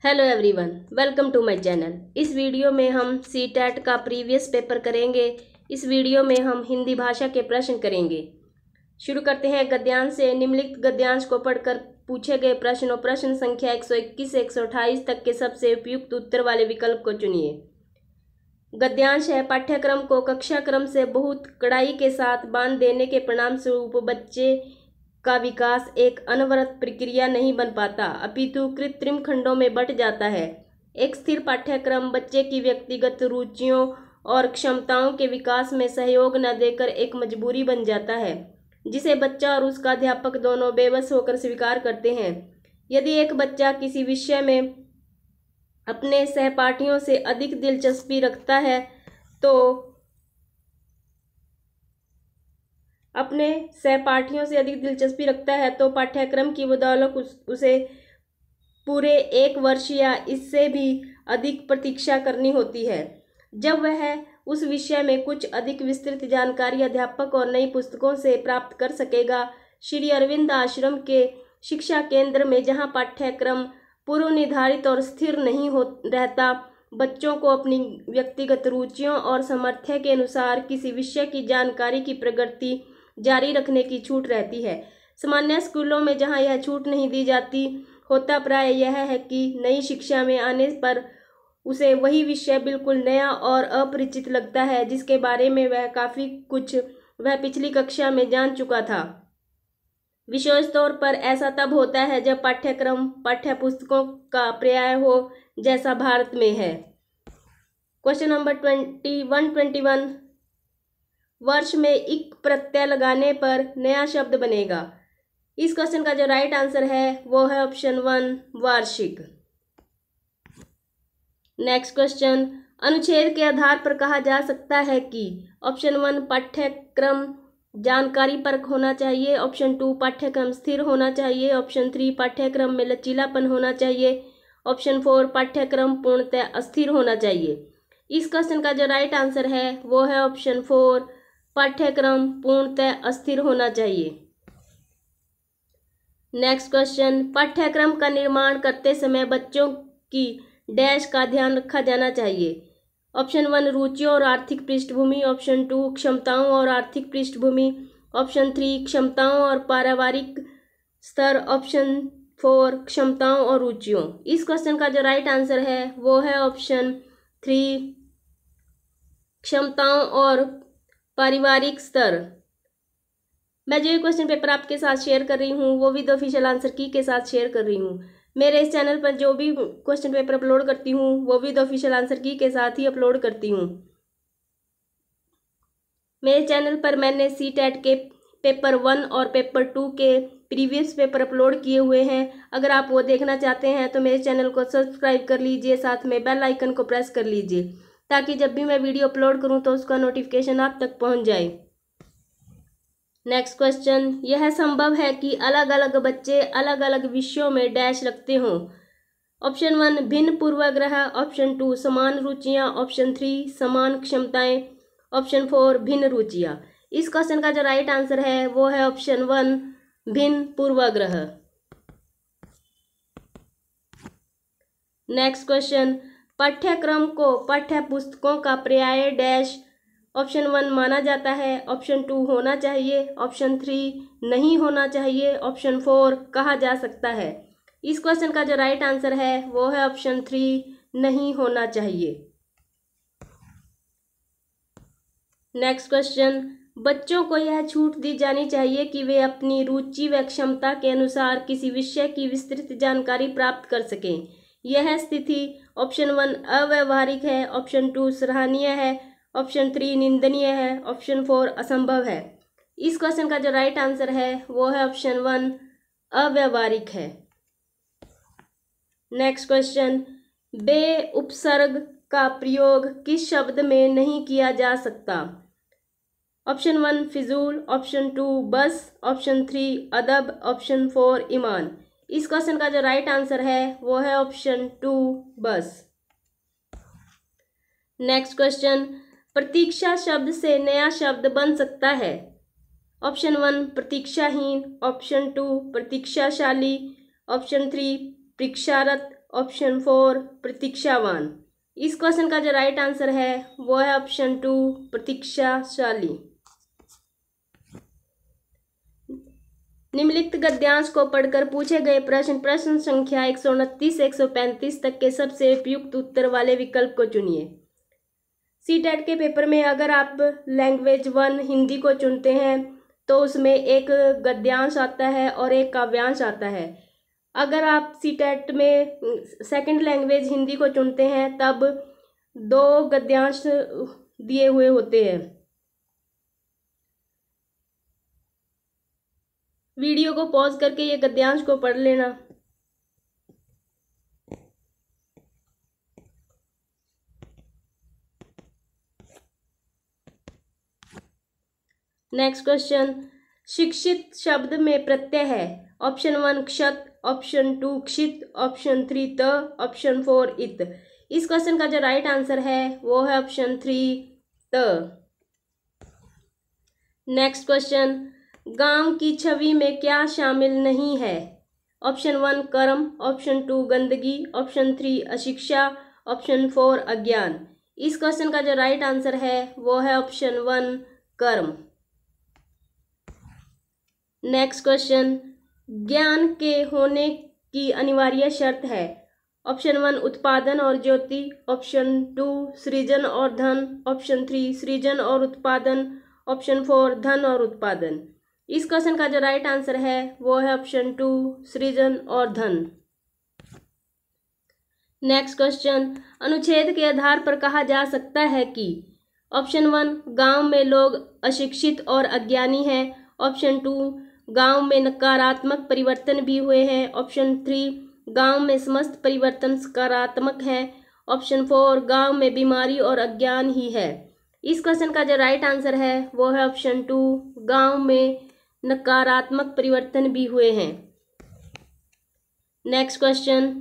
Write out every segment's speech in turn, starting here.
Hello everyone, welcome to my channel. इस video में हम सीटेट का प्रीवियस पेपर करेंगे। इस वीडियो में हम हिंदी भाषा के प्रश्न करेंगे। शुरू करते हैं गद्यांश से। निम्नलिखित गद्यांश को पढ़कर पूछे गए प्रश्नों प्रश्न संख्या 121 से 128 तक के सबसे उपयुक्त उत्तर वाले विकल्प को चुनिए। गद्यांश है, पाठ्यक्रम को कक्षा क्रम से बहुत कड़ाई के साथ बांध देने के परिणाम स्वरूप बच्चे का विकास एक अनवरत प्रक्रिया नहीं बन पाता, अपितु कृत्रिम खंडों में बंट जाता है। एक स्थिर पाठ्यक्रम बच्चे की व्यक्तिगत रुचियों और क्षमताओं के विकास में सहयोग न देकर एक मजबूरी बन जाता है, जिसे बच्चा और उसका अध्यापक दोनों बेबस होकर स्वीकार करते हैं। यदि एक बच्चा किसी विषय में अपने सहपाठियों से अधिक दिलचस्पी रखता है तो पाठ्यक्रम की बदौलत उसे पूरे 1 वर्ष या इससे भी अधिक प्रतीक्षा करनी होती है। जब वह उस विषय में कुछ अधिक विस्तृत जानकारी अध्यापक और नई पुस्तकों से प्राप्त कर सकेगा। श्री अरविंद आश्रम के शिक्षा केंद्र में, जहां पाठ्यक्रम पूर्व निर्धारित और स्थिर नहीं रहता, बच्चों को अपनी व्यक्तिगत रुचियों और सामर्थ्य के अनुसार किसी विषय की जानकारी की प्रगति जारी रखने की छूट रहती है। सामान्य स्कूलों में जहां यह छूट नहीं दी जाती, होता प्राय यह है कि नई शिक्षा में आने पर उसे वही विषय बिल्कुल नया और अपरिचित लगता है, जिसके बारे में वह काफ़ी कुछ वह पिछली कक्षा में जान चुका था। विशेष तौर पर ऐसा तब होता है जब पाठ्यक्रम पाठ्यपुस्तकों का पर्याय हो, जैसा भारत में है। क्वेश्चन नंबर 21 वर्ष में इक प्रत्यय लगाने पर नया शब्द बनेगा। इस क्वेश्चन का जो राइट आंसर है वो है ऑप्शन 1, वार्षिक। नेक्स्ट क्वेश्चन, अनुच्छेद के आधार पर कहा जा सकता है कि ऑप्शन 1 पाठ्यक्रम जानकारी परक होना चाहिए, ऑप्शन 2 पाठ्यक्रम स्थिर होना चाहिए, ऑप्शन 3 पाठ्यक्रम में लचीलापन होना चाहिए, ऑप्शन 4 पाठ्यक्रम पूर्णतः अस्थिर होना चाहिए। इस क्वेश्चन का जो राइट आंसर है वो है ऑप्शन 4, पाठ्यक्रम पूर्णतः अस्थिर होना चाहिए। नेक्स्ट क्वेश्चन, पाठ्यक्रम का निर्माण करते समय बच्चों की डैश का ध्यान रखा जाना चाहिए। ऑप्शन 1 रुचियों और आर्थिक पृष्ठभूमि, ऑप्शन 2 क्षमताओं और आर्थिक पृष्ठभूमि, ऑप्शन 3 क्षमताओं और पारिवारिक स्तर, ऑप्शन 4 क्षमताओं और रुचियों। इस क्वेश्चन का जो राइट आंसर है वो है ऑप्शन 3, क्षमताओं और पारिवारिक स्तर। मैं जो ये क्वेश्चन पेपर आपके साथ शेयर कर रही हूँ वो विद ऑफिशियल आंसर की के साथ शेयर कर रही हूँ। मेरे इस चैनल पर जो भी क्वेश्चन पेपर अपलोड करती हूँ वो विद ऑफिशियल आंसर की के साथ ही अपलोड करती हूँ। मेरे चैनल पर मैंने सीटेट के पेपर 1 और पेपर 2 के प्रीवियस पेपर अपलोड किए हुए हैं। अगर आप वो देखना चाहते हैं तो मेरे चैनल को सब्सक्राइब कर लीजिए, साथ में बेल आइकन को प्रेस कर लीजिए, ताकि जब भी मैं वीडियो अपलोड करूं तो उसका नोटिफिकेशन आप तक पहुंच जाए। नेक्स्ट क्वेश्चन, यह संभव है कि अलग अलग बच्चे अलग अलग विषयों में डैश रखते हों। ऑप्शन 1 भिन्न पूर्वाग्रह, ऑप्शन 2 समान रुचियां, ऑप्शन 3 समान क्षमताएं, ऑप्शन 4 भिन्न रुचियां। इस क्वेश्चन का जो राइट आंसर है वो है ऑप्शन 1, भिन्न पूर्वाग्रह। नेक्स्ट क्वेश्चन, पाठ्यक्रम को पाठ्यपुस्तकों का पर्याय डैश ऑप्शन 1 माना जाता है, ऑप्शन 2 होना चाहिए, ऑप्शन 3 नहीं होना चाहिए, ऑप्शन 4 कहा जा सकता है। इस क्वेश्चन का जो राइट आंसर है वो है ऑप्शन 3, नहीं होना चाहिए। नेक्स्ट क्वेश्चन, बच्चों को यह छूट दी जानी चाहिए कि वे अपनी रुचि व क्षमता के अनुसार किसी विषय की विस्तृत जानकारी प्राप्त कर सकें। यह स्थिति ऑप्शन 1 अव्यावहारिक है, ऑप्शन 2 सराहनीय है, ऑप्शन 3 निंदनीय है, ऑप्शन 4 असंभव है। इस क्वेश्चन का जो राइट आंसर है वो है ऑप्शन 1, अव्यावहारिक है। नेक्स्ट क्वेश्चन, बे उपसर्ग का प्रयोग किस शब्द में नहीं किया जा सकता। ऑप्शन 1 फिजूल, ऑप्शन 2 बस, ऑप्शन 3 अदब, ऑप्शन 4 ईमान। इस क्वेश्चन का जो राइट आंसर है वो है ऑप्शन 2, बस। नेक्स्ट क्वेश्चन, प्रतीक्षा शब्द से नया शब्द बन सकता है। ऑप्शन 1 प्रतीक्षाहीन, ऑप्शन 2 प्रतीक्षाशाली, ऑप्शन 3 प्रतीक्षारत, ऑप्शन 4 प्रतीक्षावान। इस क्वेश्चन का जो राइट आंसर है वो है ऑप्शन 2 प्रतीक्षाशाली। निम्नलिखित गद्यांश को पढ़कर पूछे गए प्रश्न संख्या 129 से 135 तक के सबसे उपयुक्त उत्तर वाले विकल्प को चुनिए। सीटेट के पेपर में अगर आप लैंग्वेज 1 हिंदी को चुनते हैं तो उसमें एक गद्यांश आता है और एक काव्यांश आता है। अगर आप सीटेट में सेकंड लैंग्वेज हिंदी को चुनते हैं तब 2 गद्यांश दिए हुए होते हैं। वीडियो को पॉज करके ये गद्यांश को पढ़ लेना। नेक्स्ट क्वेश्चन, शिक्षित शब्द में प्रत्यय है। ऑप्शन 1 क्षत, ऑप्शन 2 क्षित, ऑप्शन 3 त, ऑप्शन 4 इत। इस क्वेश्चन का जो राइट आंसर है वो है ऑप्शन 3 त। नेक्स्ट क्वेश्चन, गांव की छवि में क्या शामिल नहीं है। ऑप्शन 1 कर्म, ऑप्शन 2 गंदगी, ऑप्शन 3 अशिक्षा, ऑप्शन 4 अज्ञान। इस क्वेश्चन का जो राइट आंसर है वो है ऑप्शन 1 कर्म। नेक्स्ट क्वेश्चन, ज्ञान के होने की अनिवार्य शर्त है। ऑप्शन 1 उत्पादन और ज्योति, ऑप्शन 2 सृजन और धन, ऑप्शन 3 सृजन और उत्पादन, ऑप्शन 4 धन और उत्पादन। इस क्वेश्चन का जो राइट आंसर है वो है ऑप्शन 2 सृजन और धन। नेक्स्ट क्वेश्चन, अनुच्छेद के आधार पर कहा जा सकता है कि ऑप्शन 1 गांव में लोग अशिक्षित और अज्ञानी हैं, ऑप्शन 2 गांव में नकारात्मक परिवर्तन भी हुए हैं, ऑप्शन 3 गांव में समस्त परिवर्तन सकारात्मक है, ऑप्शन 4 गांव में बीमारी और अज्ञान ही है। इस क्वेश्चन का जो राइट आंसर है वो है ऑप्शन 2 गांव में नकारात्मक परिवर्तन भी हुए हैं। नेक्स्ट क्वेश्चन,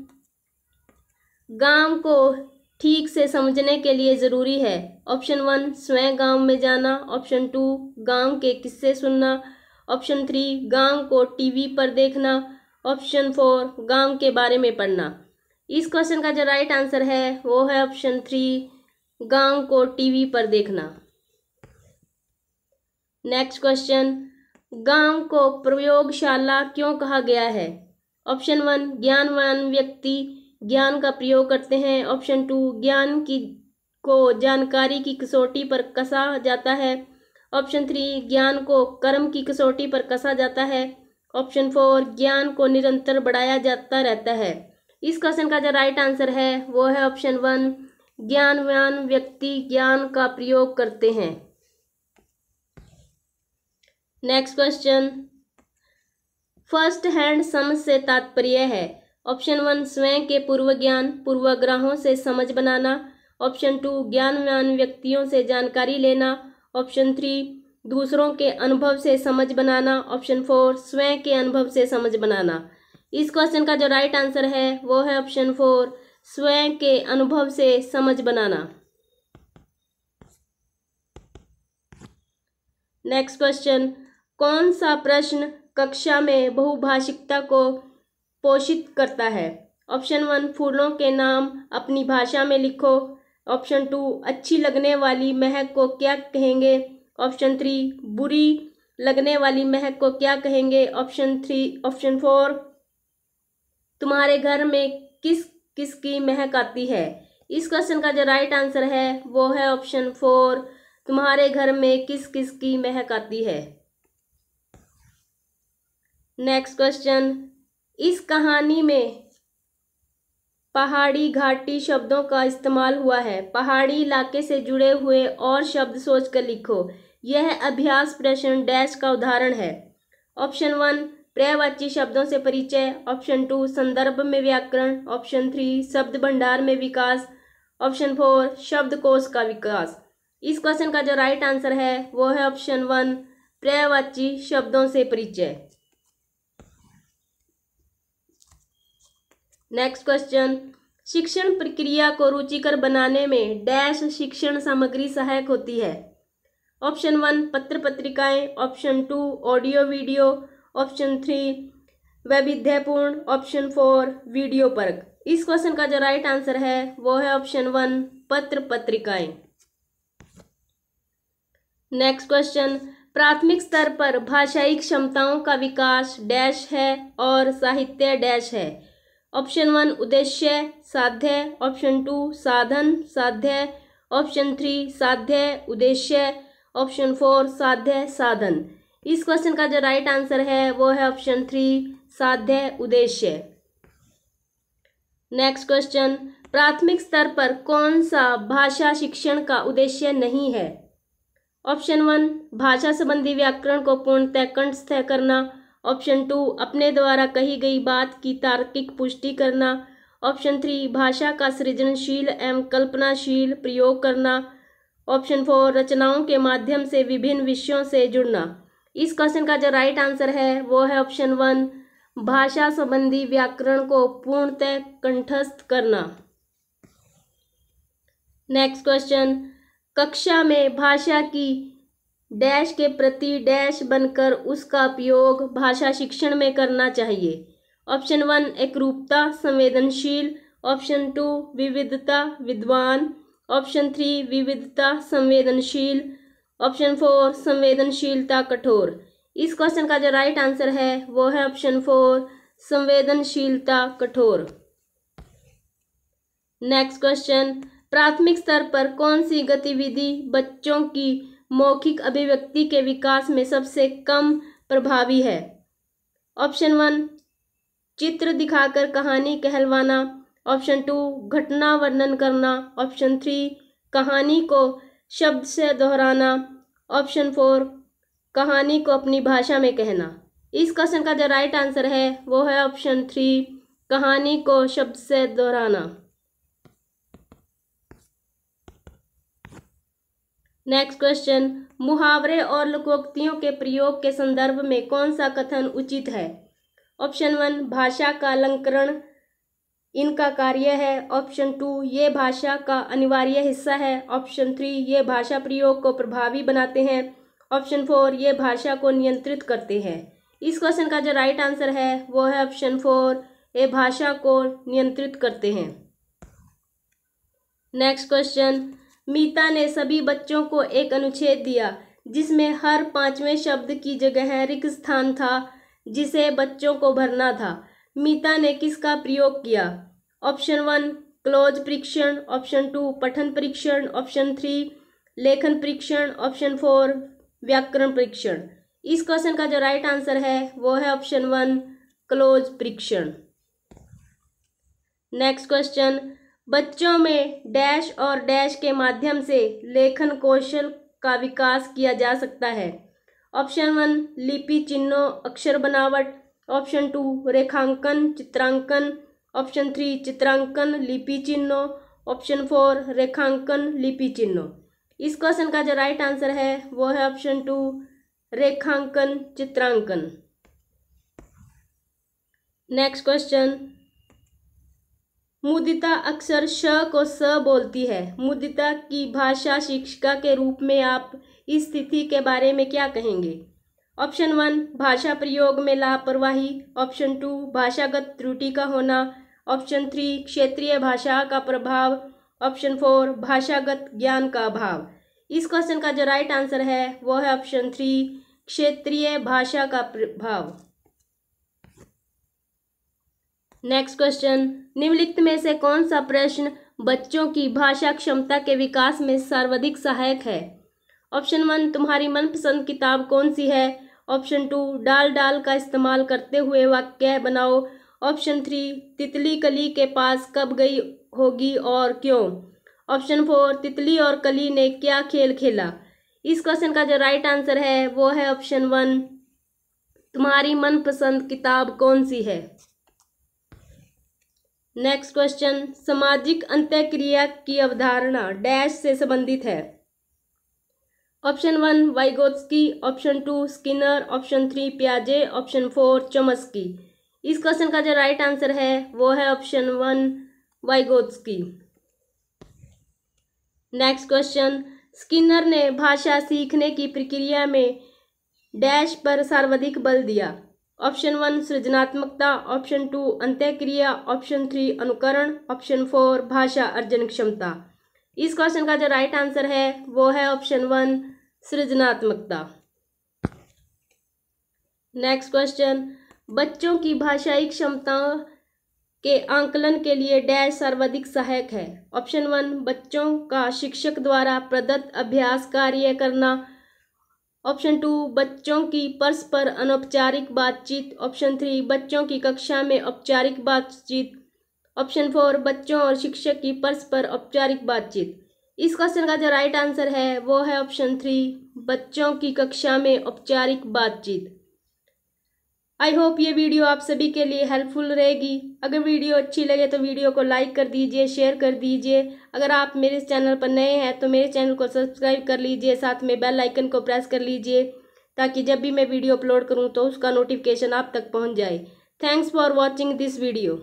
गांव को ठीक से समझने के लिए जरूरी है। ऑप्शन 1 स्वयं गांव में जाना, ऑप्शन 2 गांव के किस्से सुनना, ऑप्शन 3 गांव को टीवी पर देखना, ऑप्शन 4 गांव के बारे में पढ़ना। इस क्वेश्चन का जो राइट आंसर है वो है ऑप्शन 3 गांव को टीवी पर देखना। नेक्स्ट क्वेश्चन, गांव को प्रयोगशाला क्यों कहा गया है। ऑप्शन 1 ज्ञानवान व्यक्ति ज्ञान का प्रयोग करते हैं, ऑप्शन 2 ज्ञान को जानकारी की कसौटी पर कसा जाता है, ऑप्शन 3 ज्ञान को कर्म की कसौटी पर कसा जाता है, ऑप्शन 4 ज्ञान को निरंतर बढ़ाया जाता रहता है। इस क्वेश्चन का जो राइट आंसर है वो है ऑप्शन 1 ज्ञानवान व्यक्ति ज्ञान का प्रयोग करते हैं। नेक्स्ट क्वेश्चन, फर्स्ट हैंड समझ से तात्पर्य है। ऑप्शन 1 स्वयं के पूर्व ज्ञान पूर्वाग्रहों से समझ बनाना, ऑप्शन 2 ज्ञानवान व्यक्तियों से जानकारी लेना, ऑप्शन 3 दूसरों के अनुभव से समझ बनाना, ऑप्शन 4 स्वयं के अनुभव से समझ बनाना। इस क्वेश्चन का जो राइट आंसर है वो है ऑप्शन 4 स्वयं के अनुभव से समझ बनाना। नेक्स्ट क्वेश्चन, कौन सा प्रश्न कक्षा में बहुभाषिकता को पोषित करता है। ऑप्शन 1 फूलों के नाम अपनी भाषा में लिखो, ऑप्शन 2 अच्छी लगने वाली महक को क्या कहेंगे, ऑप्शन 3 बुरी लगने वाली महक को क्या कहेंगे, ऑप्शन 4 तुम्हारे घर में किस किस की महक आती है। इस क्वेश्चन का जो राइट आंसर है वो है ऑप्शन 4 तुम्हारे घर में किस किस की महक आती है। नेक्स्ट क्वेश्चन, इस कहानी में पहाड़ी घाटी शब्दों का इस्तेमाल हुआ है। पहाड़ी इलाके से जुड़े हुए और शब्द सोचकर लिखो। यह अभ्यास प्रश्न डैश का उदाहरण है। ऑप्शन 1 पर्यायवाची शब्दों से परिचय, ऑप्शन 2 संदर्भ में व्याकरण, ऑप्शन 3 शब्द भंडार में विकास, ऑप्शन 4 शब्दकोश का विकास। इस क्वेश्चन का जो राइट आंसर है वो है ऑप्शन 1 पर्यायवाची शब्दों से परिचय। नेक्स्ट क्वेश्चन, शिक्षण प्रक्रिया को रुचिकर बनाने में डैश शिक्षण सामग्री सहायक होती है। ऑप्शन 1 पत्र पत्रिकाएं, ऑप्शन 2 ऑडियो वीडियो, ऑप्शन 3 वैविध्यपूर्ण, ऑप्शन 4 वीडियो परक। इस क्वेश्चन का जो राइट आंसर है वो है ऑप्शन 1 पत्र पत्रिकाएं। नेक्स्ट क्वेश्चन, प्राथमिक स्तर पर भाषाई क्षमताओं का विकास डैश है और साहित्य डैश है। ऑप्शन 1 उद्देश्य साध्य, ऑप्शन 2 साधन साध्य, ऑप्शन 3 साध्य उद्देश्य, ऑप्शन 4 साध्य साधन। इस क्वेश्चन का जो राइट आंसर है वो है ऑप्शन 3 साध्य उद्देश्य। नेक्स्ट क्वेश्चन, प्राथमिक स्तर पर कौन सा भाषा शिक्षण का उद्देश्य नहीं है। ऑप्शन 1 भाषा संबंधी व्याकरण को पूर्णतः कंठस्थ करना, ऑप्शन 2 अपने द्वारा कही गई बात की तार्किक पुष्टि करना, ऑप्शन 3 भाषा का सृजनशील एवं कल्पनाशील प्रयोग करना, ऑप्शन 4 रचनाओं के माध्यम से विभिन्न विषयों से जुड़ना। इस क्वेश्चन का जो राइट आंसर है वो है ऑप्शन 1 भाषा संबंधी व्याकरण को पूर्णतः कंठस्थ करना। नेक्स्ट क्वेश्चन, कक्षा में भाषा की डैश के प्रति डैश बनकर उसका उपयोग भाषा शिक्षण में करना चाहिए। ऑप्शन 1 एकरूपता संवेदनशील, ऑप्शन 2 विविधता विद्वान, ऑप्शन 3 विविधता संवेदनशील, ऑप्शन 4 संवेदनशीलता कठोर। इस क्वेश्चन का जो राइट आंसर है वो है ऑप्शन 4 संवेदनशीलता कठोर। नेक्स्ट क्वेश्चन, प्राथमिक स्तर पर कौन सी गतिविधि बच्चों की मौखिक अभिव्यक्ति के विकास में सबसे कम प्रभावी है। ऑप्शन 1 चित्र दिखाकर कहानी कहलवाना, ऑप्शन 2 घटना वर्णन करना, ऑप्शन 3 कहानी को शब्द से दोहराना, ऑप्शन 4 कहानी को अपनी भाषा में कहना। इस क्वेश्चन का जो राइट आंसर है वो है ऑप्शन 3 कहानी को शब्द से दोहराना। नेक्स्ट क्वेश्चन, मुहावरे और लोकोक्तियों के प्रयोग के संदर्भ में कौन सा कथन उचित है। ऑप्शन 1 भाषा का अलंकरण इनका कार्य है, ऑप्शन 2 ये भाषा का अनिवार्य हिस्सा है, ऑप्शन 3 ये भाषा प्रयोग को प्रभावी बनाते हैं, ऑप्शन 4 ये भाषा को नियंत्रित करते हैं। इस क्वेश्चन का जो राइट आंसर है वो है ऑप्शन 4 ये भाषा को नियंत्रित करते हैं। नेक्स्ट क्वेश्चन, मीता ने सभी बच्चों को एक अनुच्छेद दिया जिसमें हर 5वें शब्द की जगह रिक्त स्थान था जिसे बच्चों को भरना था। मीता ने किसका प्रयोग किया। ऑप्शन 1 क्लोज परीक्षण, ऑप्शन 2 पठन परीक्षण, ऑप्शन 3 लेखन परीक्षण, ऑप्शन 4 व्याकरण परीक्षण। इस क्वेश्चन का जो राइट आंसर है वो है ऑप्शन 1 क्लोज परीक्षण। नेक्स्ट क्वेश्चन, बच्चों में डैश और डैश के माध्यम से लेखन कौशल का विकास किया जा सकता है। ऑप्शन 1 लिपि चिन्हों अक्षर बनावट, ऑप्शन 2 रेखांकन चित्रांकन, ऑप्शन 3 चित्रांकन लिपि चिन्हों, ऑप्शन 4 रेखांकन लिपि चिन्हों। इस क्वेश्चन का जो राइट आंसर है वो है ऑप्शन 2 रेखांकन चित्रांकन। नेक्स्ट क्वेश्चन, मुदिता अक्सर श को स बोलती है। मुदिता की भाषा शिक्षिका के रूप में आप इस स्थिति के बारे में क्या कहेंगे। ऑप्शन 1 भाषा प्रयोग में लापरवाही, ऑप्शन 2 भाषागत त्रुटि का होना, ऑप्शन 3 क्षेत्रीय भाषा का प्रभाव, ऑप्शन 4 भाषागत ज्ञान का अभाव। इस क्वेश्चन का जो राइट आंसर है वो है ऑप्शन 3 क्षेत्रीय भाषा का प्रभाव। नेक्स्ट क्वेश्चन, निम्नलिखित में से कौन सा प्रश्न बच्चों की भाषा क्षमता के विकास में सर्वाधिक सहायक है। ऑप्शन 1 तुम्हारी मनपसंद किताब कौन सी है, ऑप्शन 2 डाल डाल का इस्तेमाल करते हुए वाक्य बनाओ, ऑप्शन 3 तितली कली के पास कब गई होगी और क्यों, ऑप्शन 4 तितली और कली ने क्या खेल खेला। इस क्वेश्चन का जो राइट आंसर है वो है ऑप्शन 1 तुम्हारी मनपसंद किताब कौन सी है। नेक्स्ट क्वेश्चन, सामाजिक अंतःक्रिया की अवधारणा डैश से संबंधित है। Option 1 Vygotsky, option 2 Skinner, option 3 पियाजे, ऑप्शन 4 चॉम्स्की। इस क्वेश्चन का जो राइट आंसर है वो है option 1 Vygotsky. Next question, Skinner ने भाषा सीखने की प्रक्रिया में डैश पर सर्वाधिक बल दिया। ऑप्शन 1 सृजनात्मकता, ऑप्शन 2 अंत्यक्रिया, ऑप्शन 3 अनुकरण, ऑप्शन 4 भाषा अर्जन क्षमता। इस क्वेश्चन का जो राइट आंसर है वो है ऑप्शन 1 सृजनात्मकता। नेक्स्ट क्वेश्चन, बच्चों की भाषाई क्षमताओं के आंकलन के लिए डैश सर्वाधिक सहायक है। ऑप्शन 1 बच्चों का शिक्षक द्वारा प्रदत्त अभ्यास कार्य करना, ऑप्शन 2 बच्चों की परस्पर अनौपचारिक बातचीत, ऑप्शन 3 बच्चों की कक्षा में औपचारिक बातचीत, ऑप्शन 4 बच्चों और शिक्षक की परस्पर औपचारिक बातचीत। इस क्वेश्चन का जो राइट आंसर है वो है ऑप्शन 3 बच्चों की कक्षा में औपचारिक बातचीत। आई होप ये वीडियो आप सभी के लिए हेल्पफुल रहेगी। अगर वीडियो अच्छी लगे तो वीडियो को लाइक कर दीजिए, शेयर कर दीजिए। अगर आप मेरे चैनल पर नए हैं तो मेरे चैनल को सब्सक्राइब कर लीजिए, साथ में बेल आइकन को प्रेस कर लीजिए ताकि जब भी मैं वीडियो अपलोड करूं तो उसका नोटिफिकेशन आप तक पहुंच जाए। Thanks for watching this video.